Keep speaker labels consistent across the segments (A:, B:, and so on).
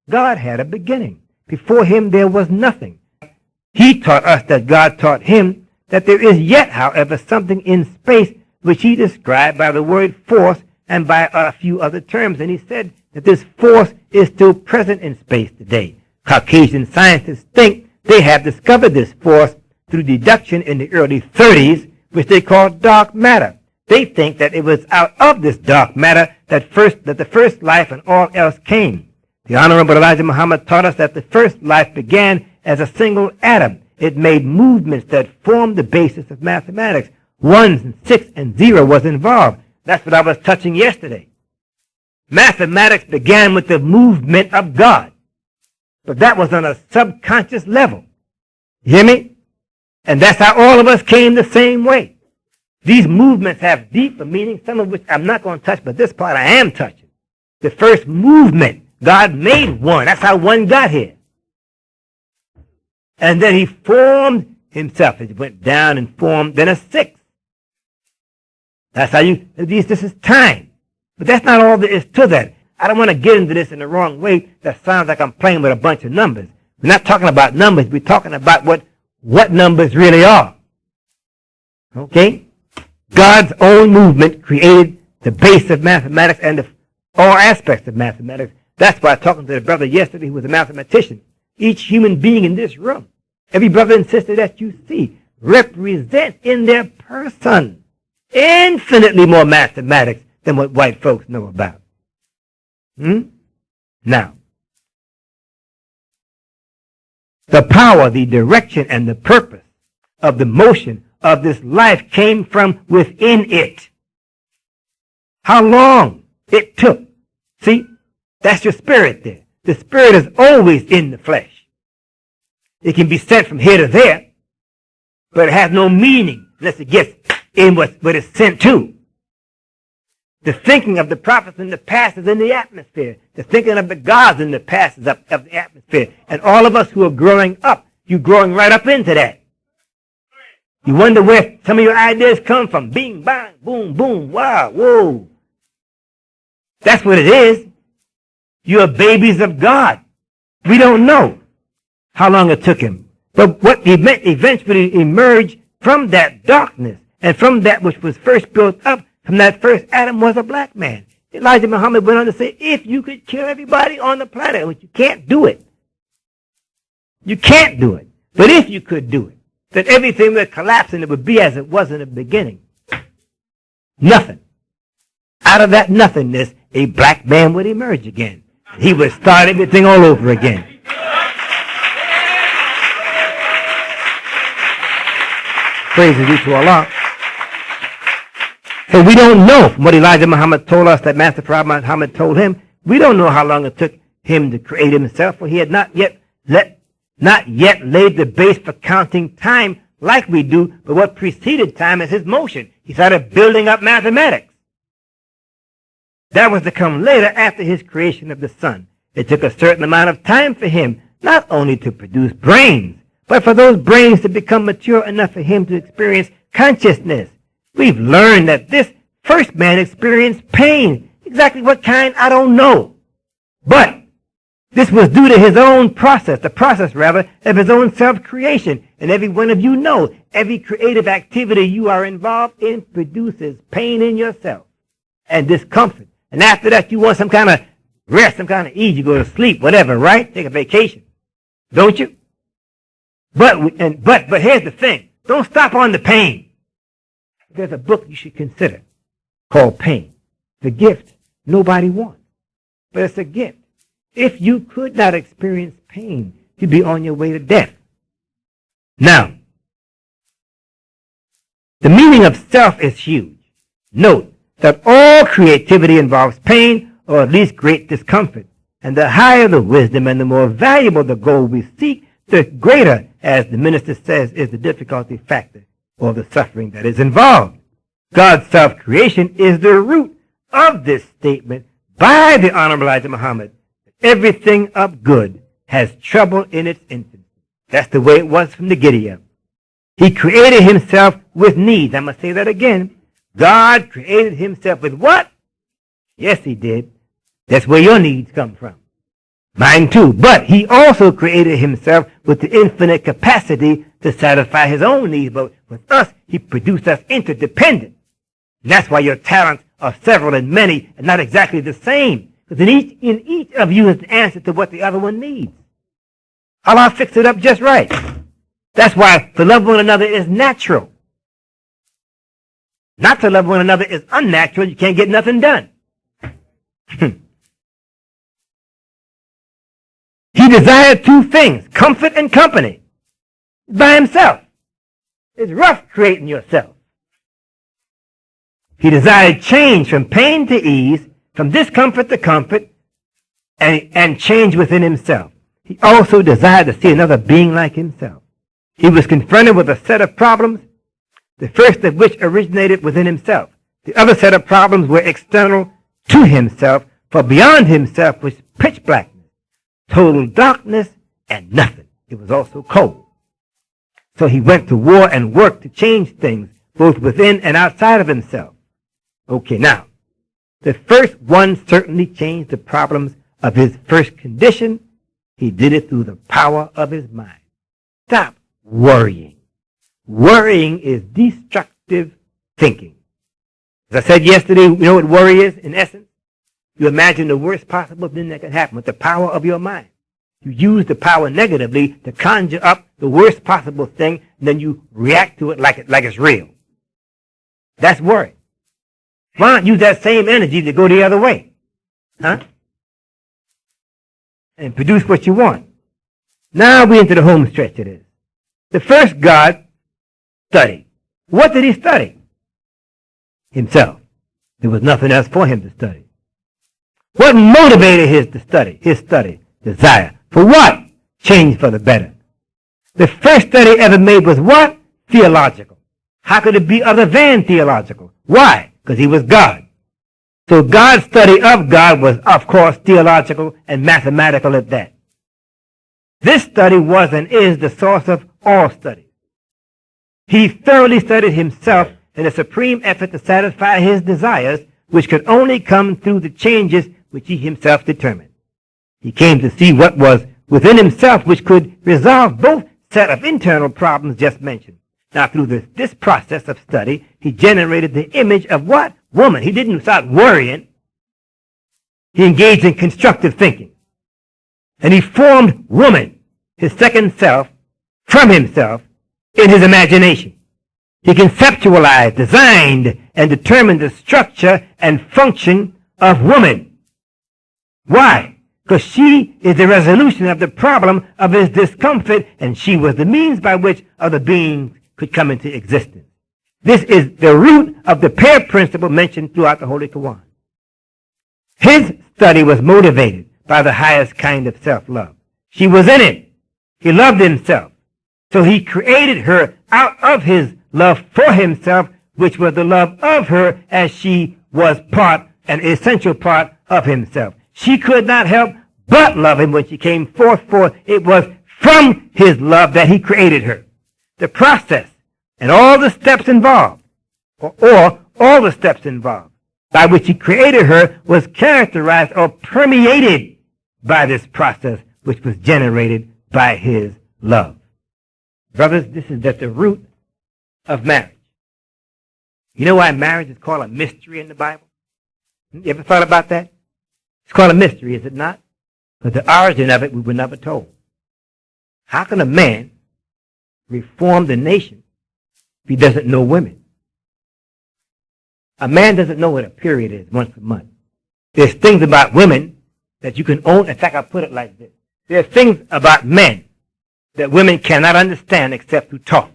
A: God had a beginning. Before him there was nothing. He taught us that God taught him that there is yet, however, something in space which he described by the word force and by a few other terms. And he said that this force is still present in space today. Caucasian scientists think they have discovered this force through deduction in the early 30s, which they call dark matter. They think that it was out of this dark matter that the first life and all else came. The Honorable Elijah Muhammad taught us that the first life began as a single atom. It made movements that formed the basis of mathematics. 1 and 6 and 0 was involved. That's what I was touching yesterday. Mathematics began with the movement of God. But that was on a subconscious level. You hear me? And that's how all of us came the same way. These movements have deeper meaning, some of which I'm not going to touch, but this part I am touching. The first movement, God made one. That's how one got here. And then he formed himself. He went down and formed then a sixth. That's how this is time. But that's not all there is to that. I don't want to get into this in the wrong way. That sounds like I'm playing with a bunch of numbers. We're not talking about numbers. We're talking about what numbers really are. Okay? God's own movement created the base of mathematics and all aspects of mathematics. That's why talking to the brother yesterday who was a mathematician. Each human being in this room, every brother and sister that you see, represent in their person infinitely more mathematics than what white folks know about. Now, the power, the direction, and the purpose of the motion of this life came from within it. How long it took. See, that's your spirit there. The spirit is always in the flesh. It can be sent from here to there, but it has no meaning unless it gets in what it's sent to. The thinking of the prophets in the past is in the atmosphere. The thinking of the gods in the past is up of the atmosphere. And all of us who are growing up, you're growing right up into that. You wonder where some of your ideas come from. Bing, bang, boom, boom, wow, whoa. That's what it is. You're babies of God. We don't know how long it took him. But what eventually emerged from that darkness and from that which was first built up from that first Adam was a black man. Elijah Muhammad went on to say, if you could kill everybody on the planet, which you can't do it. You can't do it. But if you could do it, then everything would collapse and it would be as it was in the beginning. Nothing. Out of that nothingness, a black man would emerge again. He would start everything all over again. Praise be to Allah. So we don't know from what Elijah Muhammad told us that Master Prophet Muhammad told him. We don't know how long it took him to create himself, for he had not yet laid the base for counting time like we do, but what preceded time is his motion. He started building up mathematics. That was to come later after his creation of the sun. It took a certain amount of time for him, not only to produce brains, but for those brains to become mature enough for him to experience consciousness. We've learned that this first man experienced pain. Exactly what kind, I don't know. But this was due to his own process, the process, rather, of his own self-creation. And every one of you know, every creative activity you are involved in produces pain in yourself and discomfort. And after that, you want some kind of rest, some kind of ease. You go to sleep, whatever, right? Take a vacation. Don't you? But here's the thing. Don't stop on the pain. There's a book you should consider called Pain. The gift nobody wants. But it's a gift. If you could not experience pain, you'd be on your way to death. Now, the meaning of self is huge. Note that all creativity involves pain or at least great discomfort. And the higher the wisdom and the more valuable the goal we seek, the greater, as the minister says, is the difficulty factor or the suffering that is involved. God's self-creation is the root of this statement by the Honorable Elijah Muhammad. Everything of good has trouble in its infancy. That's the way it was from the giddy up. He created himself with needs. I must say that again. God created himself with what? Yes, he did. That's where your needs come from. Mine too. But he also created himself with the infinite capacity to satisfy his own needs. But with us, he produced us interdependent. And that's why your talents are several and many and not exactly the same. Because in each of you is the answer to what the other one needs. Allah fixed it up just right. That's why to love one another is natural. Not to love one another is unnatural. You can't get nothing done. He desired two things, comfort and company, by himself. It's rough creating yourself. He desired change from pain to ease, from discomfort to comfort, and change within himself. He also desired to see another being like himself. He was confronted with a set of problems, the first of which originated within himself. The other set of problems were external to himself, for beyond himself was pitch blackness, total darkness, and nothing. It was also cold. So he went to war and worked to change things, both within and outside of himself. Okay, now, the first one certainly changed the problems of his first condition. He did it through the power of his mind. Stop worrying. Worrying is destructive thinking. As I said yesterday, you know what worry is, in essence? You imagine the worst possible thing that can happen with the power of your mind. You use the power negatively to conjure up the worst possible thing, and then you react to it like it's real. That's worry. Why not use that same energy to go the other way? Huh? And produce what you want. Now we're into the home stretch of this. The first God studied. What did he study? Himself. There was nothing else for him to study. What motivated his study? Desire. For what? Change for the better. The first study ever made was what? Theological. How could it be other than theological? Why? Because he was God. So God's study of God was, of course, theological and mathematical at that. This study was and is the source of all studies. He thoroughly studied himself in a supreme effort to satisfy his desires, which could only come through the changes which he himself determined. He came to see what was within himself which could resolve both set of internal problems just mentioned. Now, through this process of study, he generated the image of what? Woman. He didn't start worrying. He engaged in constructive thinking. And he formed woman, his second self, from himself in his imagination. He conceptualized, designed, and determined the structure and function of woman. Why? Because she is the resolution of the problem of his discomfort, and she was the means by which other beings could come into existence. This is the root of the pair principle mentioned throughout the Holy Quran. His study was motivated by the highest kind of self-love. She was in it. He loved himself. So he created her out of his love for himself, which was the love of her as she was an essential part of himself. She could not help but love him when she came forth, for it was from his love that he created her. The process and all the steps involved, or all the steps involved, by which he created her was characterized or permeated by this process which was generated by his love. Brothers, this is at the root of marriage. You know why marriage is called a mystery in the Bible? You ever thought about that? It's called a mystery, is it not? But the origin of it we were never told. How can a man reform the nation if he doesn't know women? A man doesn't know what a period is once a month. There's things about women that you can own. In fact, I'll put it like this. There are things about men that women cannot understand except through talk.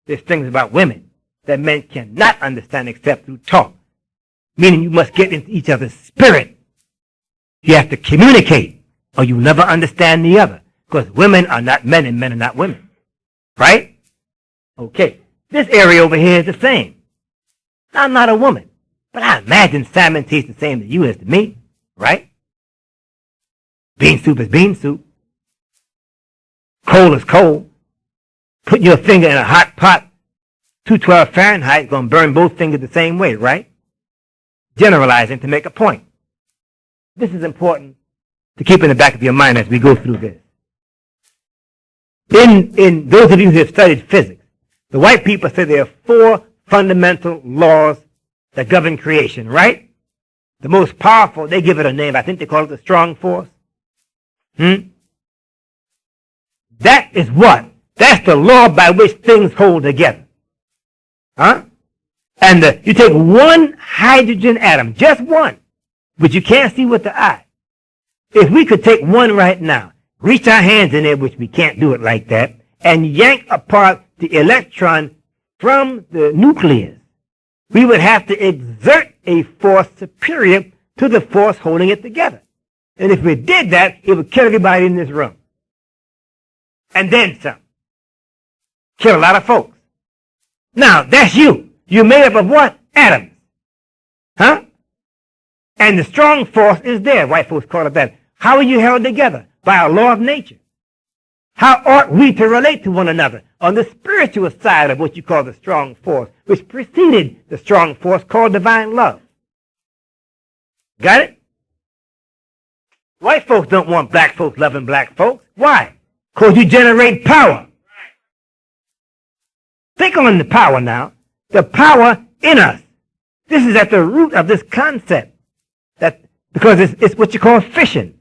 A: There's things about women that men cannot understand except through talk. Meaning you must get into each other's spirit. You have to communicate, or you'll never understand the other. Because women are not men and men are not women. Right? Okay. This area over here is the same. I'm not a woman, but I imagine salmon tastes the same to you as to me. Right? Bean soup is bean soup. Coal is coal. Putting your finger in a hot pot, 212 Fahrenheit, is going to burn both fingers the same way, right? Generalizing to make a point. This is important to keep in the back of your mind as we go through this. In those of you who have studied physics, the white people say there are 4 fundamental laws that govern creation, right? The most powerful, they give it a name. I think they call it the strong force. That is what? That's the law by which things hold together. And you take one hydrogen atom, just one, which you can't see with the eye. If we could take one right now, reach our hands in there, which we can't do it like that, and yank apart the electron from the nucleus, we would have to exert a force superior to the force holding it together. And if we did that, it would kill everybody in this room. And then some. Kill a lot of folks. Now, that's you. You're made up of what? Atoms. And the strong force is there. White folks call it that. How are you held together? By a law of nature. How ought we to relate to one another on the spiritual side of what you call the strong force, which preceded the strong force called divine love? Got it? White folks don't want black folks loving black folks. Why? Because you generate power. Think on the power now. The power in us. This is at the root of this concept. Because it's what you call fission.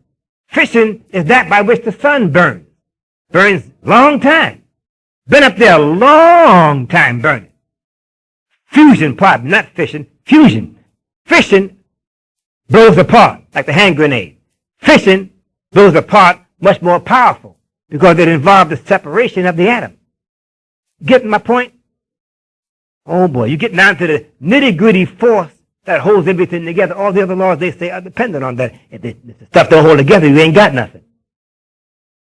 A: Fission is that by which the sun burns. Burns long time. Been up there a long time burning. Fusion, pardon, not fission, fusion. Fission blows apart like the hand grenade. Fission blows apart much more powerful because it involved the separation of the atom. Getting my point? Oh boy, you get down to the nitty-gritty force that holds everything together. All the other laws they say are dependent on that. If the stuff don't hold together, you ain't got nothing.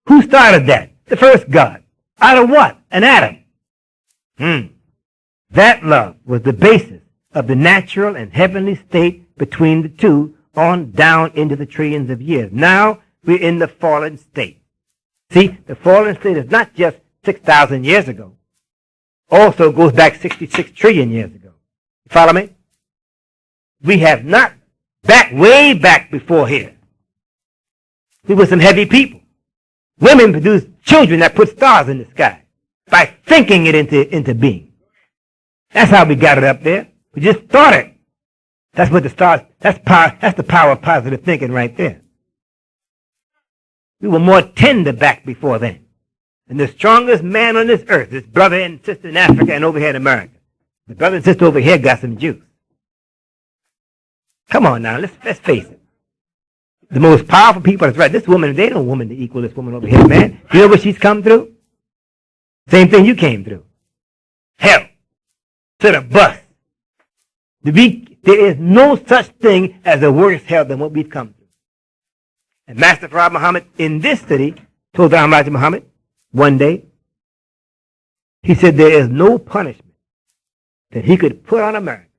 A: Who started that? The first God. Out of what? An atom. That love was the basis of the natural and heavenly state between the two on down into the trillions of years. Now we're in the fallen state. See, the fallen state is not just 6,000 years ago. Also goes back 66 trillion years ago. You follow me? We have not way back before here. We were some heavy people. Women produced children that put stars in the sky by thinking it into being. That's how we got it up there. We just thought it. That's what the stars, that's the power of positive thinking right there. We were more tender back before then. And the strongest man on this earth is brother and sister in Africa and over here in America. The brother and sister over here got some juice. Come on now, let's face it. The most powerful people, that's right, this woman, they don't woman to equal this woman over here, man. You know what she's come through? Same thing you came through. Hell. To the bus. There is no such thing as a worse hell than what we've come through. And Master Farad Muhammad in this city told Jabril Muhammad one day, he said there is no punishment that he could put on America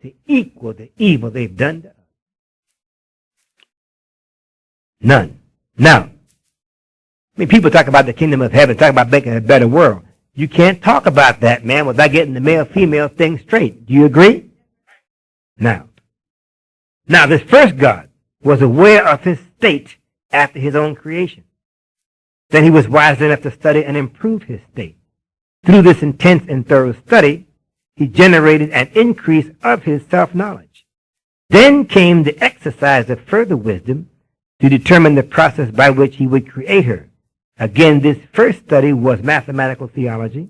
A: to equal the evil they've done to us. None. Now, people talk about the kingdom of heaven, talk about making a better world. You can't talk about that, man, without getting the male-female thing straight. Do you agree? Now, this first God was aware of his state after his own creation. Then he was wise enough to study and improve his state. Through this intense and thorough study, he generated an increase of his self-knowledge. Then came the exercise of further wisdom to determine the process by which he would create her. Again, this first study was mathematical theology.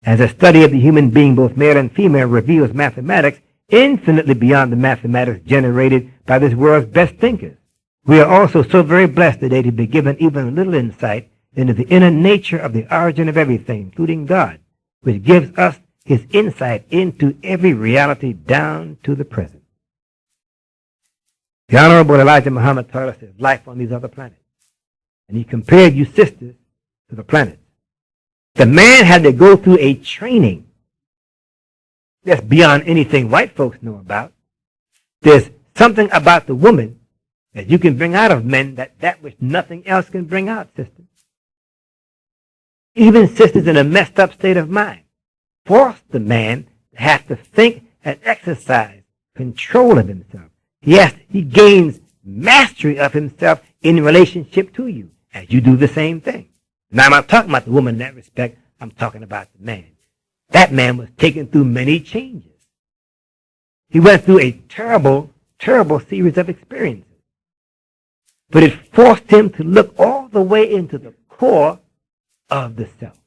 A: As a study of the human being, both male and female, reveals mathematics infinitely beyond the mathematics generated by this world's best thinkers. We are also so very blessed today to be given even a little insight into the inner nature of the origin of everything, including God, which gives us his insight into every reality down to the present. The Honorable Elijah Muhammad taught us his life on these other planets. And he compared you sisters to the planets. The man had to go through a training that's beyond anything white folks know about. There's something about the woman that you can bring out of men that which nothing else can bring out, sisters. Even sisters in a messed up state of mind force the man to have to think and exercise control of himself. Yes, he gains mastery of himself in relationship to you, as you do the same thing. Now, I'm not talking about the woman in that respect. I'm talking about the man. That man was taken through many changes. He went through a terrible, terrible series of experiences. But it forced him to look all the way into the core of the self.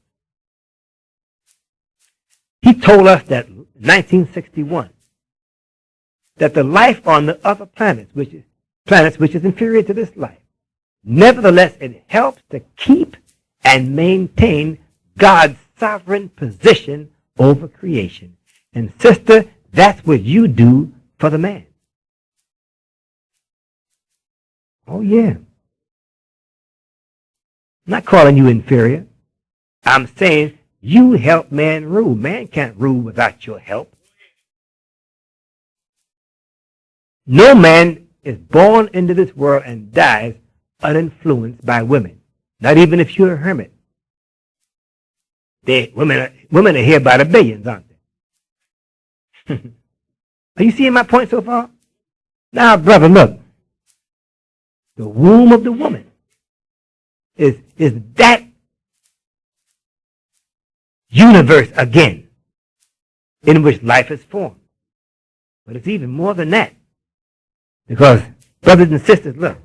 A: He told us that in 1961 that the life on the other planets, which is inferior to this life, nevertheless it helps to keep and maintain God's sovereign position over creation. And sister, that's what you do for the man. Oh yeah. I'm not calling you inferior. I'm saying you help man rule. Man can't rule without your help. No man is born into this world and dies uninfluenced by women. Not even if you're a hermit. Women are here by the billions, aren't they? Are you seeing my point so far? Now, brother, look. The womb of the woman is that universe again in which life is formed. But it's even more than that. Because, brothers and sisters, look.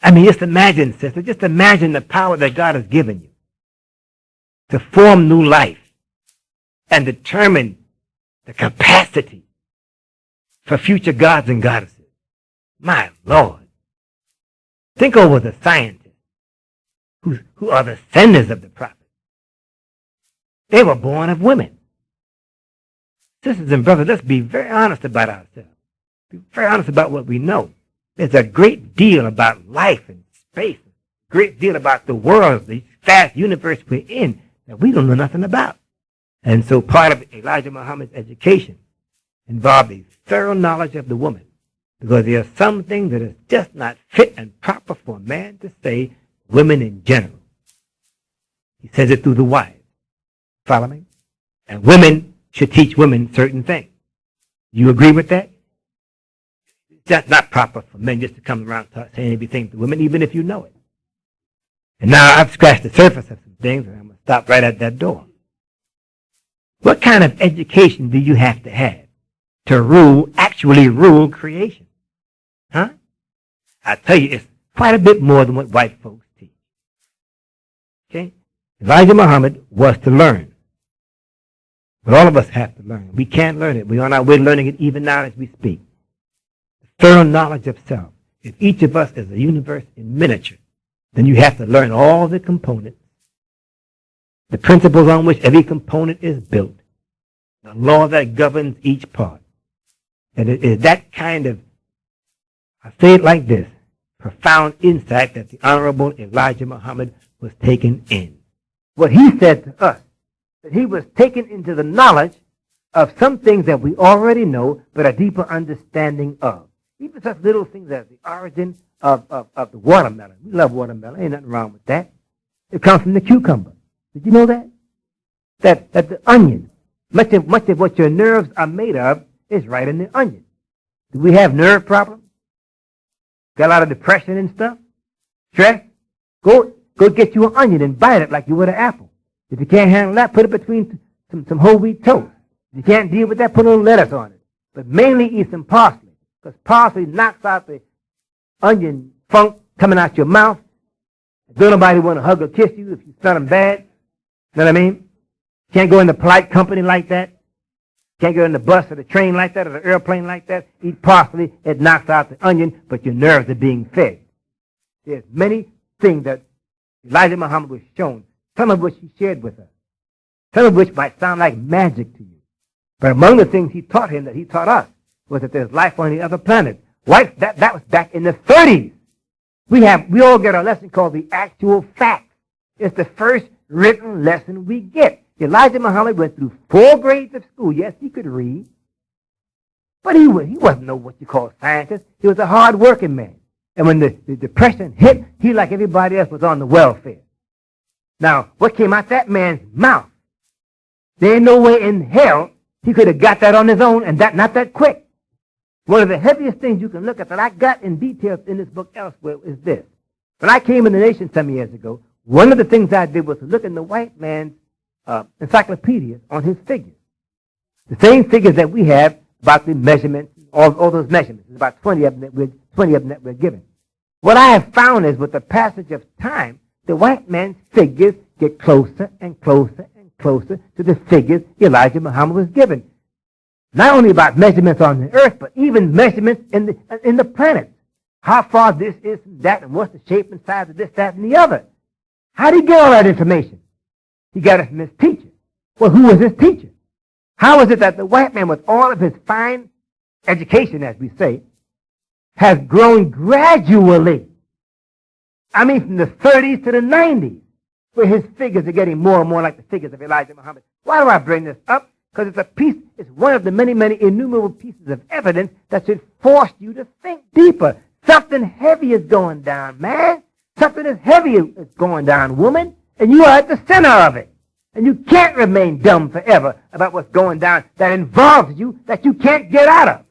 A: I mean, just imagine, sister, just imagine the power that God has given you to form new life and determine the capacity for future gods and goddesses. My Lord. Think over the scientists who are the senders of the prophets. They were born of women. Sisters and brothers, let's be very honest about ourselves. Be very honest about what we know. There's a great deal about life and space, a great deal about the world, the vast universe we're in, that we don't know nothing about. And so part of Elijah Muhammad's education involved a thorough knowledge of the woman, because there are some things that is just not fit and proper for a man to say, women in general. He says it through the wives. Follow me? And women should teach women certain things. You agree with that? That's not proper for men just to come around saying everything to women, even if you know it. And now I've scratched the surface of some things, and I'm going to stop right at that door. What kind of education do you have to actually rule creation? Huh? I tell you, it's quite a bit more than what white folks teach. Okay? Elijah Muhammad was to learn. But all of us have to learn. We can't learn it. We're on our way to learning it even now as we speak. Thorough knowledge of self. If each of us is a universe in miniature, then you have to learn all the components, the principles on which every component is built, the law that governs each part. And it is that kind of, I say it like this, profound insight that the Honorable Elijah Muhammad was taken in. What he said to us, that he was taken into the knowledge of some things that we already know, but a deeper understanding of. Even such little things as the origin of the watermelon. We love watermelon. Ain't nothing wrong with that. It comes from the cucumber. Did you know that? That the onion, much of what your nerves are made of is right in the onion. Do we have nerve problems? Got a lot of depression and stuff? Stress? Go get you an onion and bite it like you would an apple. If you can't handle that, put it between some whole wheat toast. If you can't deal with that, put a little lettuce on it. But mainly eat some parsley. Because parsley knocks out the onion funk coming out your mouth. Don't nobody want to hug or kiss you if you smell them bad. You know what I mean? Can't go into polite company like that. Can't go in the bus or the train like that or the airplane like that. Eat parsley, it knocks out the onion, but your nerves are being fed. There's many things that Elijah Muhammad was shown, some of which he shared with us, some of which might sound like magic to you. But among the things he taught him that he taught us was that there's life on the other planet. That was back in the 30s. We all get a lesson called the actual facts. It's the first written lesson we get. Elijah Muhammad went through 4 grades of school. Yes, he could read. But he wasn't what you call a scientist. He was a hard-working man. And when the depression hit, he, like everybody else, was on the welfare. Now, what came out that man's mouth? There ain't no way in hell he could have got that on his own, and not that quick. One of the heaviest things you can look at that I got in detail in this book elsewhere is this. When I came in the nation some years ago, one of the things I did was to look in the white man's encyclopedias on his figures. The same figures that we have about the measurements, all those measurements. There's about 20 of them that we're given. What I have found is with the passage of time, the white man's figures get closer and closer and closer to the figures Elijah Muhammad was given. Not only about measurements on the earth, but even measurements in the planets. How far this is from that, and what's the shape and size of this, that, and the other. How did he get all that information? He got it from his teacher. Well, who was his teacher? How is it that the white man, with all of his fine education, as we say, has grown gradually? I mean, from the 30s to the 90s, where his figures are getting more and more like the figures of Elijah Muhammad. Why do I bring this up? Because it's one of the many, many innumerable pieces of evidence that should force you to think deeper. Something heavy is going down, man. Something is heavy is going down, woman. And you are at the center of it. And you can't remain dumb forever about what's going down that involves you, that you can't get out of.